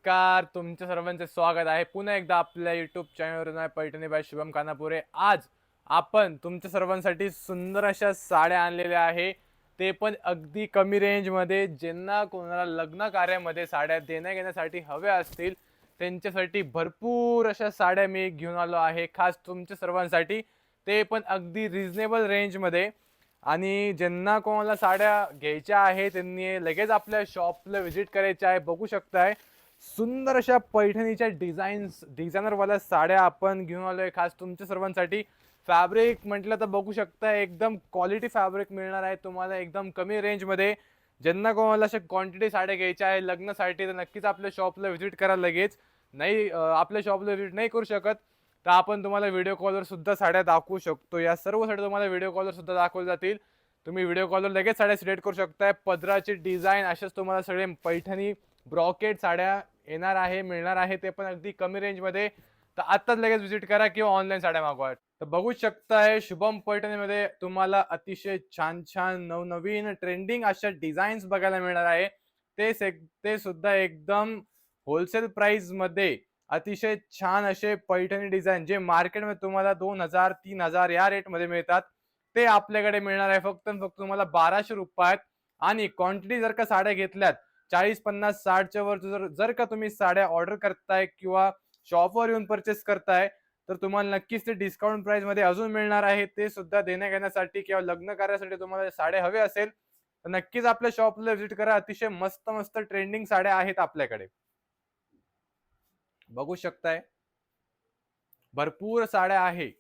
नमस्कार, तुमच्या सर्वांचे स्वागत आहे पुन्हा एकदा आपल्या यूट्यूब चॅनलवर पैठणी बाय शुभम खानापुरे. आज आपण तुमच्या सर्वांसाठी सुंदर अशा साड्या आणलेल्या आहे, ते पण अगदी कमी रेंजमध्ये. ज्यांना कोणाला लग्न कार्यामध्ये साड्या देण्या घेण्यासाठी हव्या असतील त्यांच्यासाठी भरपूर अशा साड्या मी घेऊन आलो आहे, खास तुमच्या सर्वांसाठी. ते पण अगदी रिजनेबल रेंजमध्ये. आणि ज्यांना कोणाला साड्या घ्यायच्या आहे त्यांनी लगेच आपल्या शॉपला व्हिजिट करायचे आहे. बघू शकताय सुंदर अशा पैठणीच्या डिझायनरवाल्या साड्या आपण घेऊन आलोय खास तुमच्या सर्वांसाठी. फॅब्रिक म्हटलं तर बघू शकता एकदम क्वालिटी फॅब्रिक मिळणार आहे तुम्हाला एकदम कमी रेंजमध्ये. ज्यांना कोणाला अशा क्वांटिटी साड्या घ्यायच्या आहे लग्नासाठी तर नक्कीच आपल्या शॉपला व्हिजिट करा. लगेच नाही आपल्या शॉपला व्हिजिट नाही करू शकत तर आपण तुम्हाला व्हिडिओ कॉलवर सुद्धा साड्या दाखवू शकतो. या सर्व साड्या तुम्हाला व्हिडिओ कॉलवर सुद्धा दाखवल्या जातील. तुम्ही व्हिडिओ कॉलवर लगेच साड्या सिलेक्ट करू शकताय. पदराची डिझाईन अशाच तुम्हाला सगळे पैठणी ब्रॉकेट साड्या येणार आहे, मिळणार आहे, ते पण अगदी कमी रेंजमध्ये. तर आत्ताच लगेच व्हिजिट करा किंवा ऑनलाईन साड्या मागवा. तर बघू शकताय शुभम पैठणीमध्ये तुम्हाला अतिशय छान छान नवनवीन ट्रेंडिंग अशा डिझाईन्स बघायला मिळणार आहे. ते सुद्धा एकदम होलसेल प्राइस मध्ये. अतिशय छान असे पैठणी डिझाईन जे मार्केटमध्ये तुम्हाला 2000-3000 या रेटमध्ये मिळतात ते आपल्याकडे मिळणार आहे फक्त फक्त तुम्हाला 1200 रुपयात. आणि क्वांटिटी जर का साड्या घेतल्यात 40-50-60च्या वर जर का तुम्ही साड्या ऑर्डर करताय किंवा शॉपवर येऊन परचेस करताय तर तुम्हाला नक्कीच ते डिस्काउंट प्राइस मध्ये अजून मिळणार आहे. ते सुद्धा देण्या घेण्यासाठी किंवा लग्न कार्यासाठी तुम्हाला साड्या हवे असेल तर नक्कीच आपल्या शॉपला व्हिजिट करा. अतिशय मस्त मस्त ट्रेंडिंग साड्या आहेत आपल्याकडे. बघू शकताय भरपूर साड्या आहे.